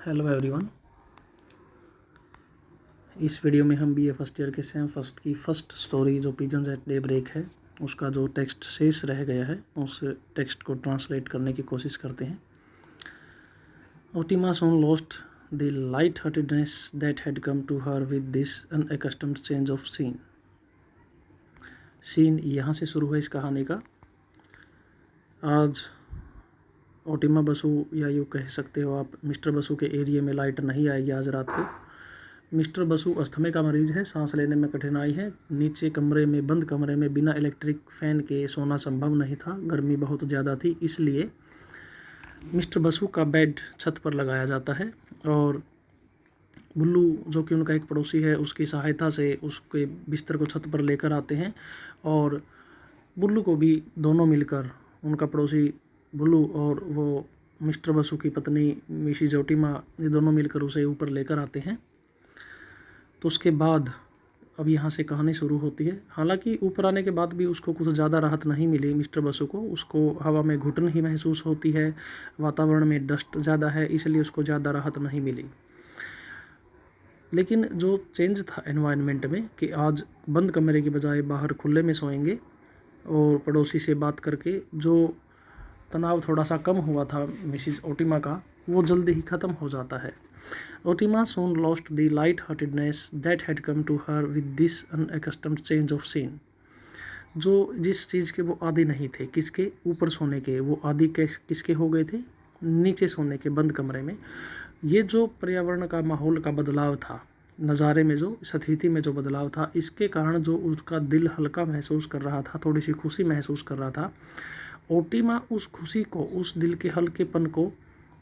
Hello everyone. इस video में हम बीए फर्स्ट ईयर के सेम फर्स्ट की फर्स्ट स्टोरी जो पिजन्स एट डे ब्रेक है उसका जो टेक्स्ट शेष रह गया है उस टेक्स्ट को ट्रांसलेट करने की कोशिश करते हैं। Otima soon lost the light-heartedness that had come to her with this unaccustomed change of scene। Scene यहाँ से शुरू है इस कहानी का। आज ओटिमा बसु या यूँ कह सकते हो आप मिस्टर बसु के एरिया में लाइट नहीं आएगी आज रात को। मिस्टर बसु अस्थमे का मरीज़ है, सांस लेने में कठिनाई है। नीचे कमरे में बंद कमरे में बिना इलेक्ट्रिक फ़ैन के सोना संभव नहीं था, गर्मी बहुत ज़्यादा थी। इसलिए मिस्टर बसु का बेड छत पर लगाया जाता है और बुल्लू जो कि उनका एक पड़ोसी है उसकी सहायता से उसके बिस्तर को छत पर लेकर आते हैं और बुल्लू को भी दोनों मिलकर उनका पड़ोसी बुल्लू और वो मिस्टर बसु की पत्नी मिसेज ओटिमा ये दोनों मिलकर उसे ऊपर लेकर आते हैं। तो उसके बाद अब यहाँ से कहानी शुरू होती है। हालांकि ऊपर आने के बाद भी उसको कुछ ज़्यादा राहत नहीं मिली मिस्टर बसु को। उसको हवा में घुटन ही महसूस होती है, वातावरण में डस्ट ज़्यादा है, इसलिए उसको ज़्यादा राहत नहीं मिली। लेकिन जो चेंज था एनवायरनमेंट में कि आज बंद कमरे की बजाय बाहर खुले में सोएंगे और पड़ोसी से बात करके जो तनाव थोड़ा सा कम हुआ था मिसिस ओटिमा का वो जल्दी ही ख़त्म हो जाता है। Otima soon lost the light-heartedness that had come to her with this unaccustomed change of scene। जो जिस चीज़ के वो आदी नहीं थे, किसके ऊपर सोने के, वो आदी किसके हो गए थे, नीचे सोने के बंद कमरे में। ये जो पर्यावरण का माहौल का बदलाव था, नज़ारे में जो स्थिति में जो बदलाव था, इसके कारण जो उसका दिल हल्का महसूस कर रहा था, थोड़ी सी खुशी महसूस कर रहा था, ओटिमा उस खुशी को, उस दिल के हल्केपन को,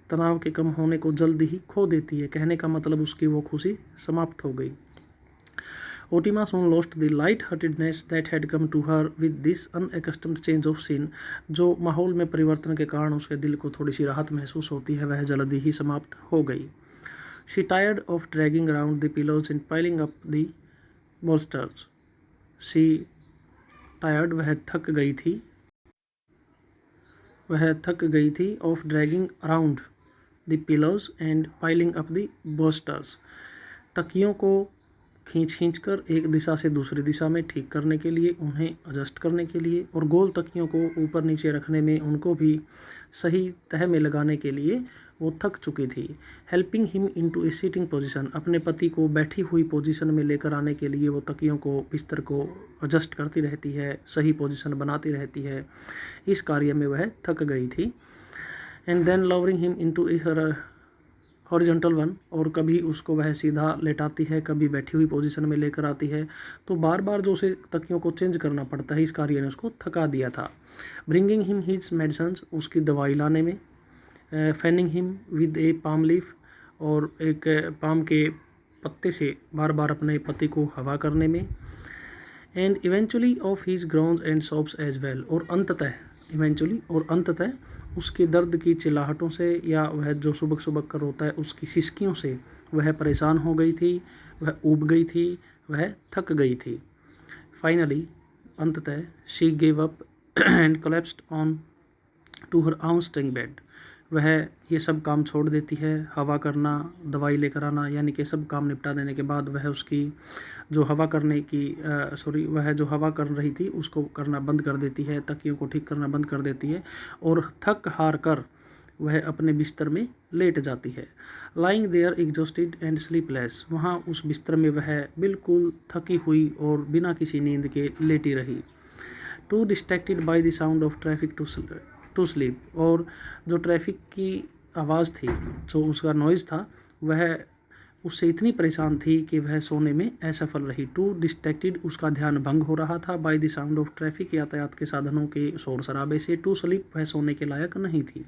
तनाव के कम होने को जल्दी ही खो देती है। कहने का मतलब उसकी वो खुशी समाप्त हो गई। Otima soon lost the light-heartedness that had come to her with this unaccustomed change of scene। जो माहौल में परिवर्तन के कारण उसके दिल को थोड़ी सी राहत महसूस होती है वह जल्दी ही समाप्त हो गई। She tired of dragging around the pillows and piling up the bolsters। She tired वह थक गई थी of dragging around the pillows and piling up the bolsters. तकियों को खींच कर एक दिशा से दूसरी दिशा में ठीक करने के लिए, उन्हें एडजस्ट करने के लिए और गोल तकियों को ऊपर नीचे रखने में उनको भी सही तह में लगाने के लिए वो थक चुकी थी। हेल्पिंग हिम इनटू ए सिटिंग पोजीशन। अपने पति को बैठी हुई पोजीशन में लेकर आने के लिए वो तकियों को, बिस्तर को एडजस्ट करती रहती है, सही पोजीशन बनाती रहती है। इस कार्य में वह थक गई थी। And then lowering him into a horizontal one. और कभी उसको वह सीधा लेटाती है, कभी बैठी हुई पोजीशन में लेकर आती है। तो बार बार जो उसे तकियों को चेंज करना पड़ता है, इस कार्य ने उसको थका दिया था। Bringing him his medicines. उसकी दवाई लाने में। Fanning him with A palm leaf. और एक पाम के पत्ते से बार बार अपने पति को हवा करने में। And eventually of his groans and sobs as well. और अंततः उसके दर्द की चिल्लाहटों से या वह जो सुबक सुबक कर रोता है उसकी सिसकियों से वह परेशान हो गई थी, वह ऊब गई थी, वह थक गई थी। फाइनली अंततः she gave up and collapsed on to her own string bed. वह ये सब काम छोड़ देती है, हवा करना, दवाई लेकर आना, यानी कि सब काम निपटा देने के बाद वह उसकी जो हवा करने की वह जो हवा कर रही थी उसको करना बंद कर देती है, तकियों को ठीक करना बंद कर देती है और थक हार कर वह अपने बिस्तर में लेट जाती है। Lying there exhausted and sleepless. वहाँ उस बिस्तर में वह बिल्कुल थकी हुई और बिना किसी नींद के लेटी रही। Too distracted by the sound of traffic to sleep. और जो ट्रैफिक की आवाज़ थी, जो उसका नॉइज़ था, वह उससे इतनी परेशान थी कि वह सोने में असफल रही। टू डिस्ट्रैक्टेड, उसका ध्यान भंग हो रहा था। Bye the sound of traffic, यातायात के साधनों के शोर शराबे से। टू स्लीप, वह सोने के लायक नहीं थी।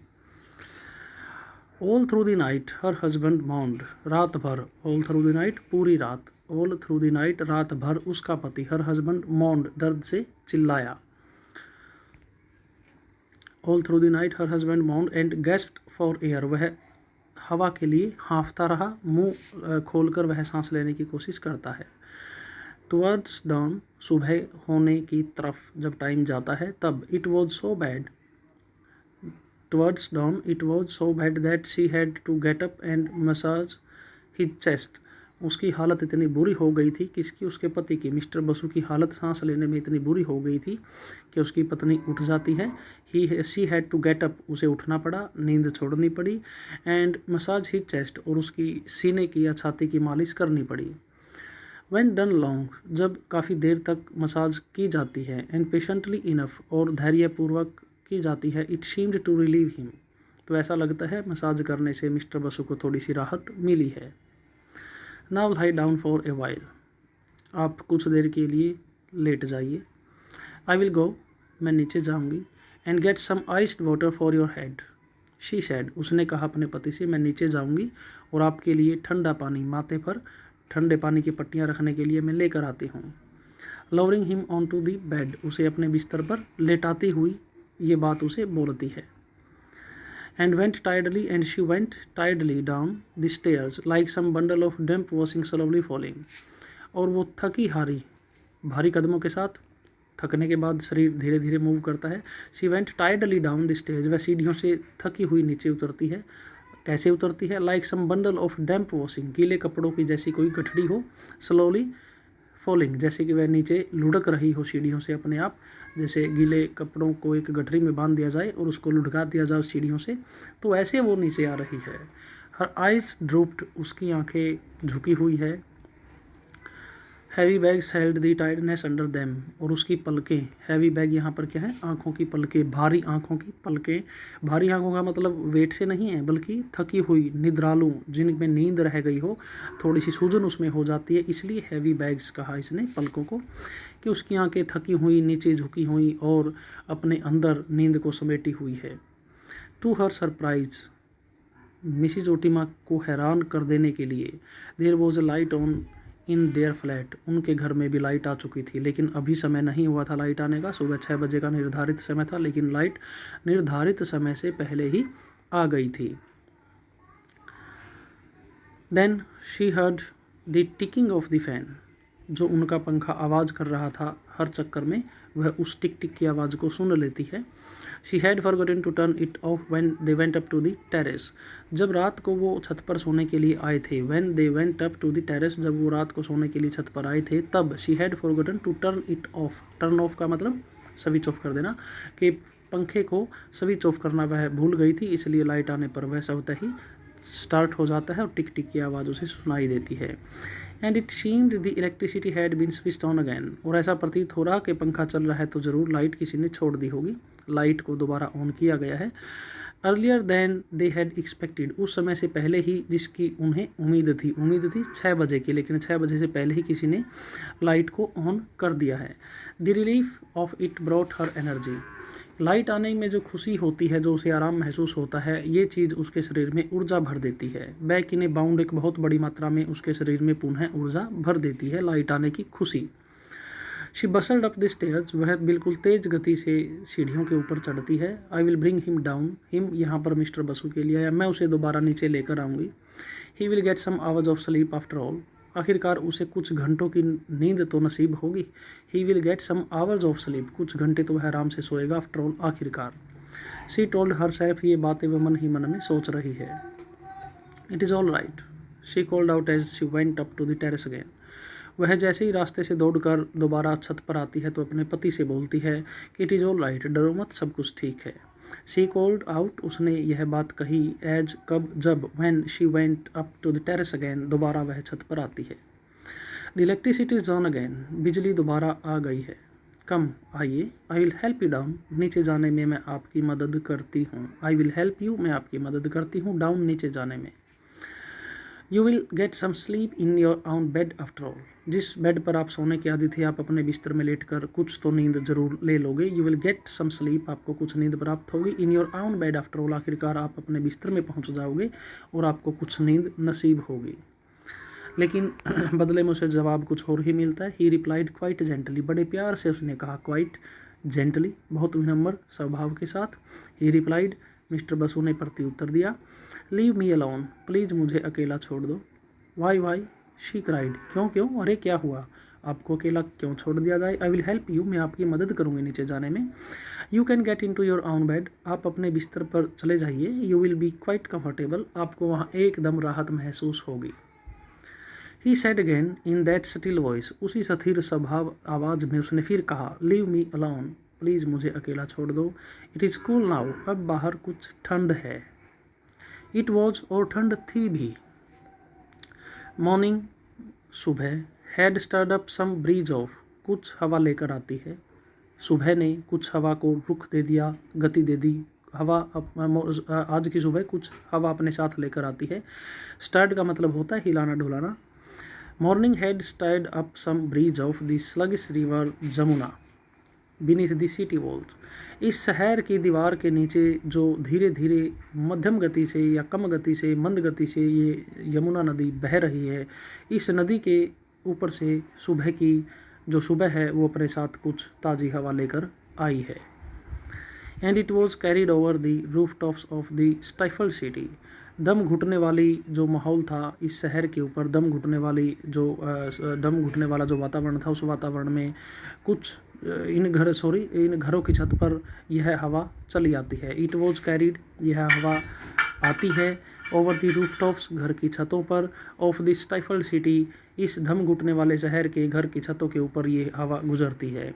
All through the night her husband mound. रात भर, ऑल थ्रू द नाइट पूरी रात, ऑल थ्रू द नाइट रात भर उसका पति, हर हस्बैंड माउंड दर्द से चिल्लाया। All through the night her husband moaned and gasped for air. वह हवा के लिए हाँफता रहा, मुंह खोलकर वह सांस लेने की कोशिश करता है। टुवर्ड्स डॉन, सुबह होने की तरफ जब टाइम जाता है तब। It was so bad, towards dawn. It was so bad that she had to get up and massage his chest. उसकी हालत इतनी बुरी हो गई थी, किसकी, उसके पति की। मिस्टर बसु की हालत सांस लेने में इतनी बुरी हो गई थी कि उसकी पत्नी उठ जाती है। She had to get up, उसे उठना पड़ा, नींद छोड़नी पड़ी। एंड मसाज हिज चेस्ट, और उसकी सीने की या छाती की मालिश करनी पड़ी। व्हेन डन लॉन्ग, जब काफ़ी देर तक मसाज की जाती है। एंड पेशेंटली इनफ, और धैर्यपूर्वक की जाती है। It seemed to relieve him, तो ऐसा लगता है मसाज करने से मिस्टर बसु को थोड़ी सी राहत मिली है। Now lie down for a while, आप कुछ देर के लिए लेट जाइए। आई विल गो, मैं नीचे जाऊंगी। And get some iced water for your head, she said, उसने कहा अपने पति से, मैं नीचे जाऊंगी और आपके लिए ठंडा पानी, माथे पर ठंडे पानी की पट्टियाँ रखने के लिए मैं लेकर आती हूँ। Lowering him on to the bed, उसे अपने बिस्तर पर लेटाती हुई ये बात उसे बोलती है। And went tiredly, and she went tiredly down the stairs like some bundle of damp washing slowly falling. और वो थकी हारी भारी कदमों के साथ, थकने के बाद शरीर धीरे धीरे मूव करता है। She went tiredly down the stairs, वह सीढ़ियों से थकी हुई नीचे उतरती है। कैसे उतरती है? Like some bundle of damp washing, गीले कपड़ों की जैसी कोई गठड़ी हो। Slowly फॉलिंग, जैसे कि वह नीचे लुढ़क रही हो सीढ़ियों से अपने आप, जैसे गीले कपड़ों को एक गठरी में बांध दिया जाए और उसको लुढ़का दिया जाए सीढ़ियों से, तो ऐसे वो नीचे आ रही है। हर आइज ड्रूप्ड, उसकी आंखें झुकी हुई है। हैवी बैग्स हेल्ड दी टाइडनेस अंडर देम, और उसकी पलकें, हैवी बैग यहाँ पर क्या है? आंखों की पलकें, भारी आंखों की पलकें। भारी आंखों का मतलब वेट से नहीं है, बल्कि थकी हुई, निद्रालु, जिनमें नींद रह गई हो, थोड़ी सी सूजन उसमें हो जाती है, इसलिए हैवी बैग्स कहा इसने पलकों को, कि उसकी आंखें थकी हुई, नीचे झुकी हुई और अपने अंदर नींद को समेटी हुई है। To her surprise, Mrs Otima को हैरान कर देने के लिए, there was a light on in their flat, उनके घर में भी लाइट आ चुकी थी, लेकिन अभी समय नहीं हुआ था लाइट आने का। सुबह 6 बजे का निर्धारित समय था, लेकिन लाइट निर्धारित समय से पहले ही आ गई थी। Then she heard the ticking of the fan, जो उनका पंखा आवाज़ कर रहा था हर चक्कर में, वह उस टिक टिक की आवाज़ को सुन लेती है। She had forgotten to turn it off when they went up to the terrace, जब रात को वो छत पर सोने के लिए आए थे। When they went up to the terrace, जब वो रात को सोने के लिए छत पर आए थे, तब she had forgotten to turn it off, turn off का मतलब स्विच ऑफ कर देना, कि पंखे को स्विच ऑफ करना वह भूल गई थी, इसलिए लाइट आने पर वह स्वतः ही स्टार्ट हो जाता है और टिक टिक की आवाज़ उसे सुनाई देती है। And it seemed the electricity had been switched on again, और ऐसा प्रतीत हो रहा कि पंखा चल रहा है तो ज़रूर लाइट किसी ने छोड़ दी होगी, लाइट को दोबारा ऑन किया गया है। Earlier than they had expected, उस समय से पहले ही जिसकी उन्हें उम्मीद थी 6 बजे की, लेकिन 6 बजे से पहले ही किसी ने लाइट को ऑन कर दिया है। The relief of it brought her energy, light आने में जो खुशी होती है, जो उसे आराम महसूस होता है, ये चीज़ उसके शरीर में ऊर्जा भर देती है। बैक इन ए बाउंड, एक बहुत बड़ी मात्रा में उसके शरीर में पुनः ऊर्जा भर देती है लाइट आने की खुशी। शी बसल्ड अप द स्टेयर्स, वह बिल्कुल तेज गति से सीढ़ियों के ऊपर चढ़ती है। I will bring him down, him यहाँ पर मिस्टर बसु के लिए, या मैं उसे दोबारा नीचे लेकर आऊँगी। He will get some hours of sleep after all, आखिरकार उसे कुछ घंटों की नींद तो नसीब होगी। He will get some hours of sleep, कुछ घंटे तो वह आराम से सोएगा आफ्टर ऑल, आखिरकार। शी टोल्ड हर सेल्फ, ये बातें वह मन ही मन में सोच रही है। It is all right, she called out as she went up to the terrace again, वह जैसे ही रास्ते से दौड़कर दोबारा छत पर आती है तो अपने पति से बोलती है कि इट इज़ ऑल राइट, डरो मत, सब कुछ ठीक है। शी कॉल्ड आउट, उसने यह बात कही, एज कब, जब, when she went up to the terrace again, दोबारा वह छत पर आती है। The electricity is on again, बिजली दोबारा आ गई है। कम, आइए, I will help you down, नीचे जाने में मैं आपकी मदद करती हूँ। आई विल हेल्प यू, मैं आपकी मदद करती हूँ, डाउन, नीचे जाने में। You will get some sleep in your own bed after all, जिस बेड पर आप सोने के आदी थे, आप अपने बिस्तर में लेटकर कुछ तो नींद जरूर ले लोगे। You will get some sleep, आपको कुछ नींद प्राप्त होगी। In your own bed after all, आखिरकार आप अपने बिस्तर में पहुंच जाओगे और आपको कुछ नींद नसीब होगी। लेकिन बदले में उसे जवाब कुछ और ही मिलता है। ही रिप्लाइड क्वाइट जेंटली, बड़े प्यार से उसने कहा, क्वाइट जेंटली, बहुत विनम्र स्वभाव के साथ। ही रिप्लाइड, मिस्टर बसु ने प्रत्युत्तर दिया, लीव मी अलोन, प्लीज़ मुझे अकेला छोड़ दो। वाई, शी क्राइड, क्यों, अरे क्या हुआ। आपको अकेला क्यों छोड़ दिया जाए। आई विल हेल्प यू, मैं आपकी मदद करूँगी नीचे जाने में। You can get into your own bed, आप अपने बिस्तर पर चले जाइए। You will be quite comfortable, आपको वहाँ एकदम राहत महसूस होगी। He said again in that still voice, उसी स्थिर स्वभाव आवाज़ में उसने फिर कहा, लीव मी अलोन, प्लीज़ मुझे अकेला छोड़ दो। इट इज़ कूल नाउ, अब बाहर कुछ ठंड है। इट वॉज, और ठंड थी भी। मॉर्निंग, सुबह। Had stirred up some breeze off, कुछ हवा लेकर आती है। सुबह ने कुछ हवा को रुख दे दिया, गति दे दी। हवा आज की सुबह कुछ हवा अपने साथ लेकर आती है। स्टर्ड का मतलब होता है हिलाना ढुलाना। Morning had stirred up some breeze off the sluggish river Jamuna beneath the city walls, इस शहर की दीवार के नीचे जो धीरे धीरे मध्यम गति से या कम गति से मंद गति से ये यमुना नदी बह रही है, इस नदी के ऊपर से सुबह की जो सुबह है वो अपने साथ कुछ ताज़ी हवा लेकर आई है। And it was carried over the roof tops of the stifle city, दम घुटने वाली जो माहौल था इस शहर के ऊपर, दम घुटने वाला जो वातावरण था, उस वातावरण में कुछ इन घरों की छत पर यह हवा चली आती है। इट वॉज कैरिड, यह हवा आती है, ओवर द रूफ टॉप्स, घर की छतों पर, ऑफ द स्टाइफल सिटी, इस धम घुटने वाले शहर के घर की छतों के ऊपर ये हवा गुजरती है।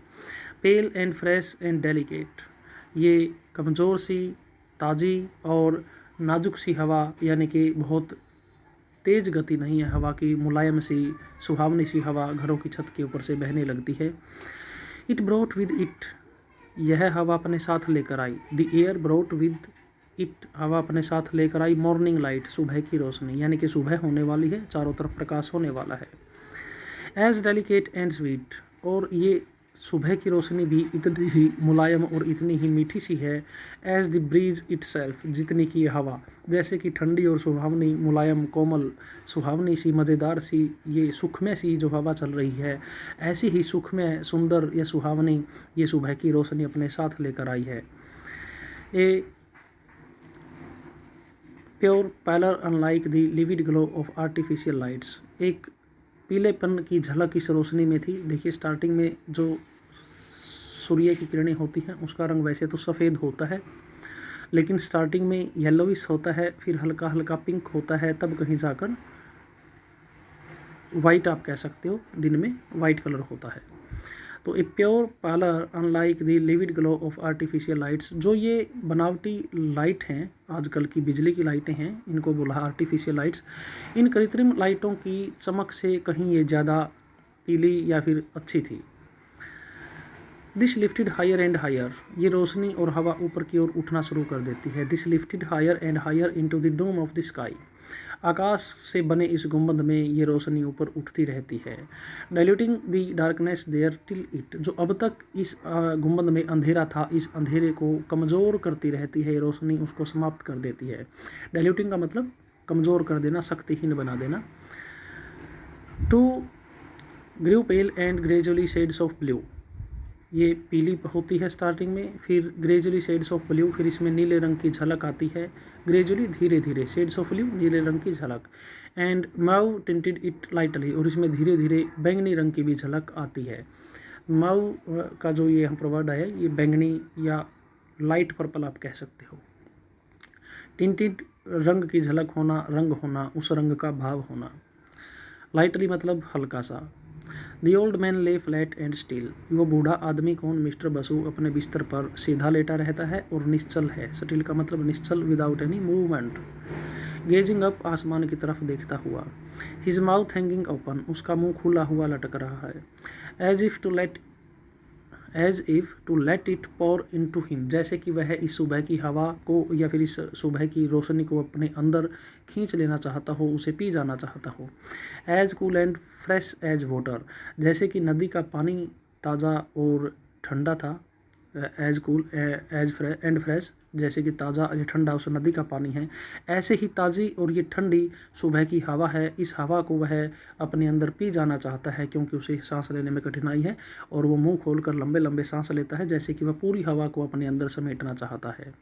Pale and fresh and delicate, ये कमज़ोर सी, ताज़ी और नाजुक सी हवा, यानी कि बहुत तेज़ गति नहीं है हवा की, मुलायम सी सुहावनी सी हवा घरों की छत के ऊपर से बहने लगती है। इट ब्रोट विद इट, यह हवा अपने साथ लेकर आई। The air brought with it, हवा अपने साथ लेकर आई मॉर्निंग लाइट, सुबह की रोशनी, यानी कि सुबह होने वाली है, चारों तरफ प्रकाश होने वाला है। एज डेलिकेट एंड स्वीट, और ये सुबह की रोशनी भी इतनी ही मुलायम और इतनी ही मीठी सी है, एज द ब्रीज इटसेल्फ, जितनी की हवा, जैसे कि ठंडी और सुहावनी, मुलायम, कोमल, सुहावनी सी, मज़ेदार सी, ये सुखमय सी जो हवा चल रही है, ऐसी ही सुखमय, सुंदर या सुहावनी ये सुबह की रोशनी अपने साथ लेकर आई है। A pure pallor unlike the livid glow of artificial lights, एक पीलेपन की झलक इस रोशनी में थी। देखिए स्टार्टिंग में जो सूर्य की किरणें होती हैं उसका रंग वैसे तो सफ़ेद होता है, लेकिन स्टार्टिंग में येलोइश होता है, फिर हल्का हल्का पिंक होता है, तब कहीं जाकर वाइट आप कह सकते हो, दिन में वाइट कलर होता है। तो a pure parlour unlike the livid glow of artificial lights, जो ये बनावटी लाइट हैं, आजकल की बिजली की लाइटें हैं, इनको बोला आर्टिफिशियल लाइट्स, इन कृत्रिम लाइटों की चमक से कहीं ये ज़्यादा पीली या फिर अच्छी थी। This lifted higher and higher, ये रोशनी और हवा ऊपर की ओर उठना शुरू कर देती है। This lifted higher and higher into the dome of the sky, आकाश से बने इस गुंबद में ये रोशनी ऊपर उठती रहती है। Diluting the darkness there till it, जो अब तक इस गुंबद में अंधेरा था, इस अंधेरे को कमज़ोर करती रहती है ये रोशनी, उसको समाप्त कर देती है। डाइल्यूटिंग का मतलब कमज़ोर कर देना, शक्तिहीन बना देना। To grieve pale and gradually shades of blue, ये पीली होती है स्टार्टिंग में, फिर ग्रेजुअली शेड्स ऑफ ब्लू, फिर इसमें नीले रंग की झलक आती है, ग्रेजुअली धीरे धीरे, शेड्स ऑफ ब्लू नीले रंग की झलक, and mauve tinted it lightly, और इसमें धीरे धीरे बैंगनी रंग की भी झलक आती है। माउ का जो ये हम प्रवर्ड है, ये बैंगनी या लाइट पर्पल आप कह सकते हो। टिंटेड रंग की झलक होना, रंग होना, उस रंग का भाव होना। लाइटली मतलब हल्का सा। द ओल्ड मैन ले फ्लैट एंड स्टिल, वो बूढ़ा आदमी कौन, मिस्टर बसु, अपने बिस्तर पर सीधा लेटा रहता है और निश्चल है। स्टिल का मतलब निश्चल, without any movement. Gazing up, आसमान की तरफ देखता हुआ। हिज माउथ हैंगिंग ओपन, उसका मुंह खुला हुआ लटक रहा है। As if to let it pour into him, जैसे कि वह इस सुबह की हवा को या फिर इस सुबह की रोशनी को अपने अंदर खींच लेना चाहता हो, उसे पी जाना चाहता हो। As cool and fresh as water, जैसे कि नदी का पानी ताज़ा और ठंडा था। एज कूल एंड फ्रेश, जैसे कि ताज़ा या ठंडा उस नदी का पानी है, ऐसे ही ताज़ी और ये ठंडी सुबह की हवा है। इस हवा को वह अपने अंदर पी जाना चाहता है, क्योंकि उसे सांस लेने में कठिनाई है और वो मुंह खोलकर लंबे लंबे सांस लेता है, जैसे कि वह पूरी हवा को अपने अंदर समेटना चाहता है।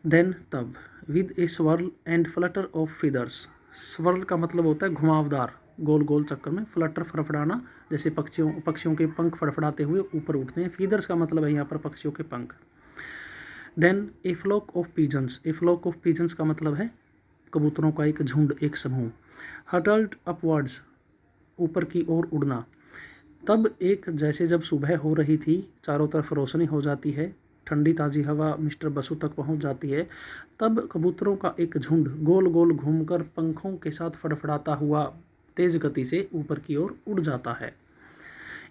देन तब, with A swirl and Flutter of feathers, swirl का मतलब होता है घुमावदार, गोल गोल चक्कर में। फ्लटर फड़फड़ाना, जैसे पक्षियों के पंख फड़फड़ाते हुए ऊपर उठते हैं। फीदर्स का मतलब है यहाँ पर पक्षियों के पंख। Then a flock of pigeons, a flock of pigeons का मतलब है कबूतरों का एक झुंड, एक समूह। हटल्ड अपवर्ड्स, ऊपर की ओर उड़ना। तब एक, जैसे जब सुबह हो रही थी, चारों तरफ रोशनी हो जाती है, ठंडी ताज़ी हवा मिस्टर बसु तक पहुंच जाती है, तब कबूतरों का एक झुंड गोल गोल घूमकर पंखों के साथ फड़फड़ाता हुआ तेज़ गति से ऊपर की ओर उड़ जाता है।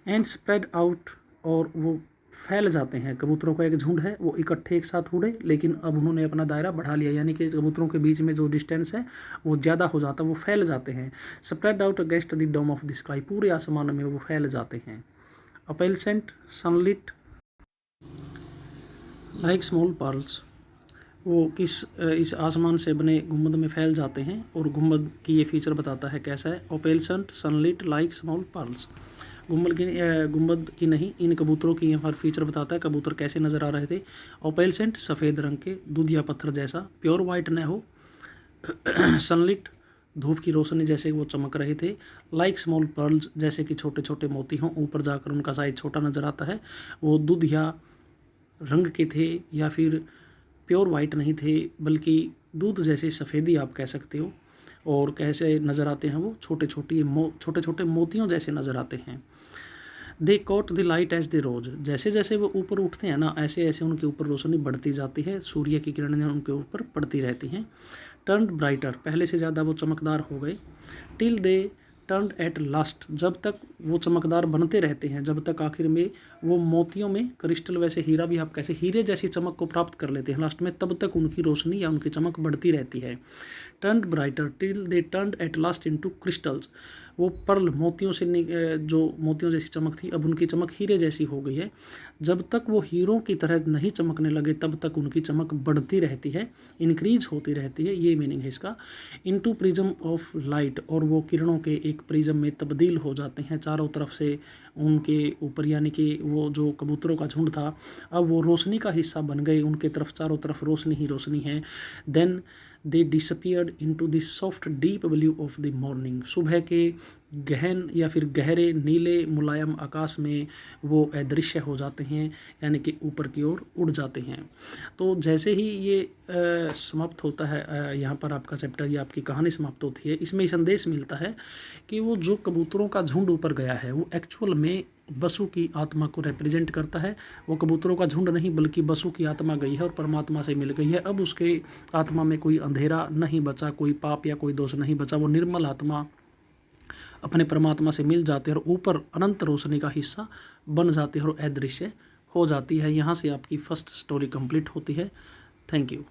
एंड स्प्रेड आउट, और वो फैल जाते हैं। कबूतरों का एक झुंड है, वो इकट्ठे एक साथ उड़े, लेकिन अब उन्होंने अपना दायरा बढ़ा लिया, यानी कि कबूतरों के बीच में जो डिस्टेंस है वो ज़्यादा हो जाता है, वो फैल जाते हैं। Spread out against the dome of the sky, पूरे आसमान में वो फैल जाते हैं। Opalescent sunlit like small pearls, वो इस आसमान से बने गुंबद में फैल जाते हैं, और गुंबद की ये फीचर बताता है कैसा है। ओपेलसेंट सनलिट लाइक स्मॉल पर्ल्स, गुंबद की नहीं, इन कबूतरों की यहाँ पर फीचर बताता है कबूतर कैसे नज़र आ रहे थे। ओपेलसेंट, सफ़ेद रंग के, दूधिया पत्थर जैसा, प्योर वाइट न हो। सनलिट, धूप की रोशनी जैसे वो चमक रहे थे। लाइक स्मॉल पर्ल्स, जैसे कि छोटे छोटे मोती हों, ऊपर जाकर उनका साइज छोटा नज़र आता है। वो दूधिया रंग के थे, या फिर प्योर वाइट नहीं थे, बल्कि दूध जैसे सफ़ेदी आप कह सकते हो। और कैसे नज़र आते हैं वो, छोटे छोटे मोतियों जैसे नज़र आते हैं। They caught the light as they rose, जैसे जैसे वो ऊपर उठते हैं ना, ऐसे ऐसे उनके ऊपर रोशनी बढ़ती जाती है, सूर्य की किरणें उनके ऊपर पड़ती रहती हैं। टर्न ब्राइटर, पहले से ज़्यादा वो चमकदार हो गए। Till they turn at last, जब तक वो चमकदार बनते रहते हैं, जब तक आखिर में वो मोतियों में, क्रिस्टल वैसे हीरा भी आप कैसे हीरे जैसी चमक को प्राप्त कर लेते हैं लास्ट में, तब तक उनकी रोशनी या उनकी चमक बढ़ती रहती है। Turn brighter till they turn at last into crystals, वो पर्ल मोतियों से जो मोतियों जैसी चमक थी, अब उनकी चमक हीरे जैसी हो गई है। जब तक वो हीरों की तरह नहीं चमकने लगे, तब तक उनकी चमक बढ़ती रहती है, इंक्रीज होती रहती है, ये मीनिंग है इसका। इनटू प्रिज्म ऑफ लाइट, और वो किरणों के एक प्रिज्म में तब्दील हो जाते हैं चारों तरफ से उनके ऊपर, यानी कि वो जो कबूतरों का झुंड था, अब वो रोशनी का हिस्सा बन गए, उनके तरफ चारों तरफ रोशनी ही रोशनी है। Then they disappeared into the soft deep blue of the morning, सुबह के गहन या फिर गहरे नीले मुलायम आकाश में वो अदृश्य हो जाते हैं, यानी कि ऊपर की ओर उड़ जाते हैं। तो जैसे ही ये समाप्त होता है, यहाँ पर आपका चैप्टर या आपकी कहानी समाप्त होती है, इसमें संदेश मिलता है कि वो जो कबूतरों का झुंड ऊपर गया है, वो एक्चुअल में बसु की आत्मा को रिप्रेजेंट करता है। वो कबूतरों का झुंड नहीं, बल्कि बसु की आत्मा गई है और परमात्मा से मिल गई है। अब उसके आत्मा में कोई अंधेरा नहीं बचा, कोई पाप या कोई दोष नहीं बचा, वो निर्मल आत्मा अपने परमात्मा से मिल जाते हैं और ऊपर अनंत रोशनी का हिस्सा बन जाते हैं और अदृश्य हो जाती है। यहाँ से आपकी फर्स्ट स्टोरी कंप्लीट होती है। Thank you.